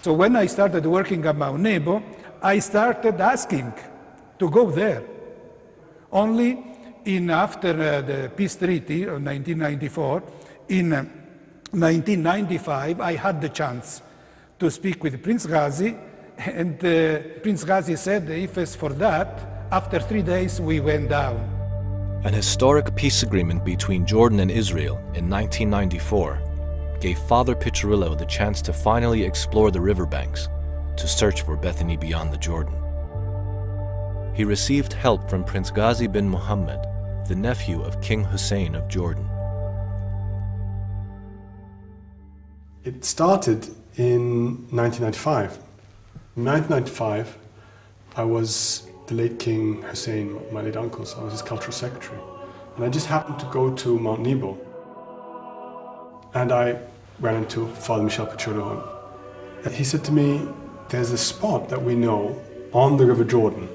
So when I started working at Mount Nebo, I started asking to go there. Only after the peace treaty of 1994, in 1995, I had the chance to speak with Prince Ghazi, and Prince Ghazi said, if it's for that, after 3 days we went down. An historic peace agreement between Jordan and Israel in 1994 gave Father Piccirillo the chance to finally explore the riverbanks, to search for Bethany beyond the Jordan. He received help from Prince Ghazi bin Muhammad, the nephew of King Hussein of Jordan. It started in 1995. In 1995, I was the late King Hussein, my late uncle, so I was his cultural secretary. And I just happened to go to Mount Nebo. And I ran into Father Michel Piccirillo. He said to me, there's a spot that we know on the River Jordan.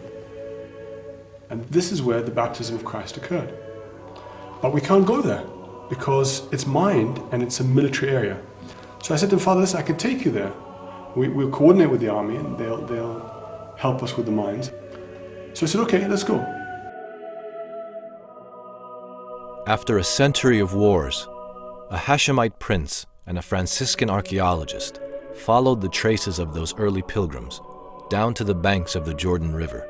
And this is where the baptism of Christ occurred. But we can't go there because it's mined and it's a military area. So I said to him, Father, listen, I can take you there. We'll coordinate with the army and they'll help us with the mines. So I said, okay, let's go. After a century of wars, a Hashemite prince and a Franciscan archaeologist followed the traces of those early pilgrims down to the banks of the Jordan River.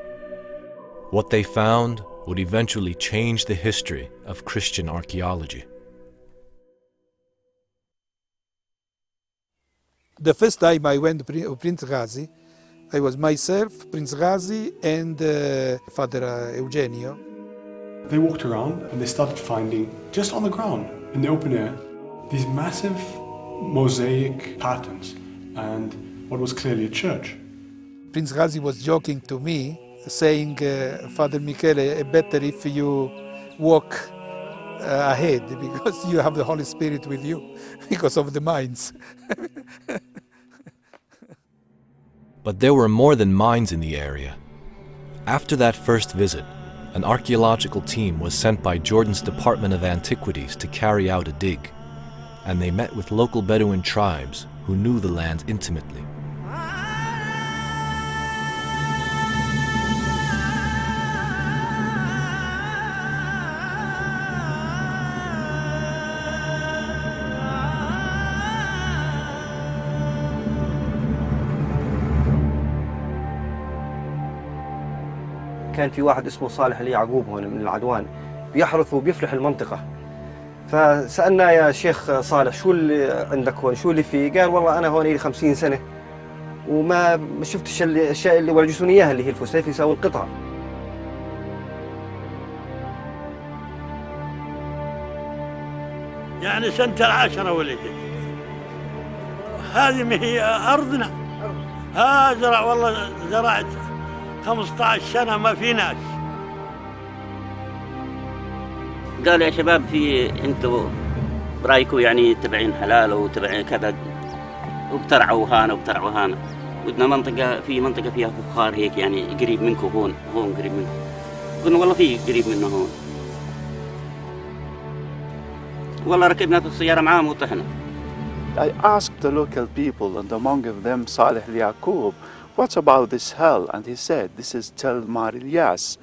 What they found would eventually change the history of Christian archaeology. The first time I went to Prince Ghazi, I was myself, Prince Ghazi, and Father Eugenio. They walked around and they started finding, just on the ground, in the open air, these massive mosaic patterns and what was clearly a church. Prince Ghazi was joking to me, saying, Father Michele, better if you walk ahead because you have the Holy Spirit with you because of the mines. But there were more than mines in the area. After that first visit, an archaeological team was sent by Jordan's Department of Antiquities to carry out a dig, and they met with local Bedouin tribes who knew the land intimately. كان في واحد اسمه صالح يعقوب هون من العدوان بيحرث وبيفلح المنطقة. فسألنا يا شيخ صالح شو اللي عندك هون شو اللي فيه؟ قال والله أنا هون لي 50 سنة وما شفتش الأشياء اللي ورجتوني إياها اللي هي الفسيفسة والقطع. يعني سنة 10 ولدت. هذه هي أرضنا. زرع والله زرعت 15 سنة ما في ناس. قال يا شباب في انتوا برايكم يعني تبعين حلال وتبعين كذا وبترعوا هنا وبترعوا هنا. ودنا منطقة فيها فخار هيك يعني قريب منكم هون قريب منكم. قلنا والله في قريب منه هون. والله ركبنا في السيارة معاهم وطحنا. I asked the local people and among them Saleh Yaqub, what about this hell? And he said, this is Tel Mar Ilyas,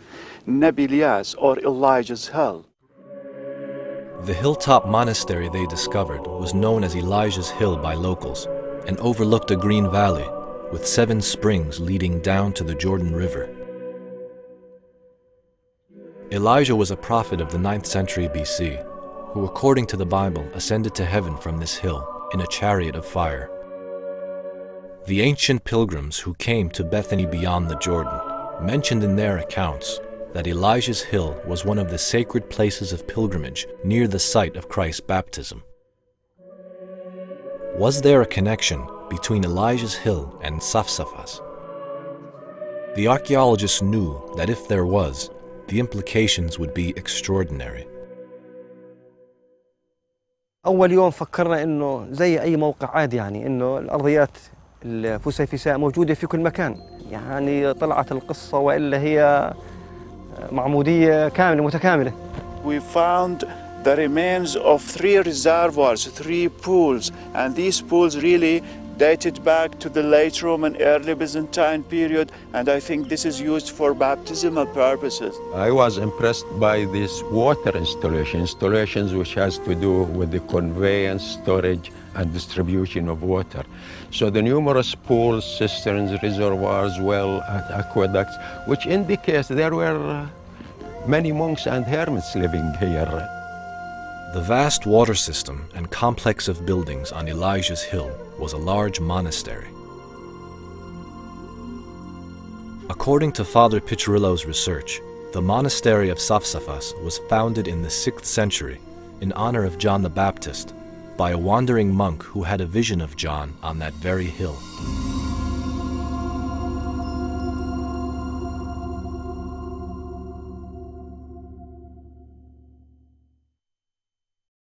Nabi Ilyas, or Elijah's hell. The hilltop monastery they discovered was known as Elijah's Hill by locals and overlooked a green valley with 7 springs leading down to the Jordan River. Elijah was a prophet of the 9th century BC who, according to the Bible, ascended to heaven from this hill in a chariot of fire. The ancient pilgrims who came to Bethany beyond the Jordan mentioned in their accounts that Elijah's Hill was one of the sacred places of pilgrimage near the site of Christ's baptism. Was there a connection between Elijah's Hill and Safsafas? The archaeologists knew that if there was, the implications would be extraordinary. أول يوم فكرنا إنه زي أي موقع عادي يعني إنه الأرضيات الفسيفساء موجودة في كل مكان يعني طلعت القصة وإلا هي معمودية كاملة متكاملة. We found the remains of 3 reservoirs, 3 pools, and these pools really dated back to the late Roman, early Byzantine period, and I think this is used for baptismal purposes. I was impressed by this water installations which has to do with the conveyance, storage, and distribution of water. So the numerous pools, cisterns, reservoirs, aqueducts, which indicates there were many monks and hermits living here. The vast water system and complex of buildings on Elijah's Hill was a large monastery. According to Father Piccirillo's research, the monastery of Safsafas was founded in the 6th century in honor of John the Baptist by a wandering monk who had a vision of John on that very hill.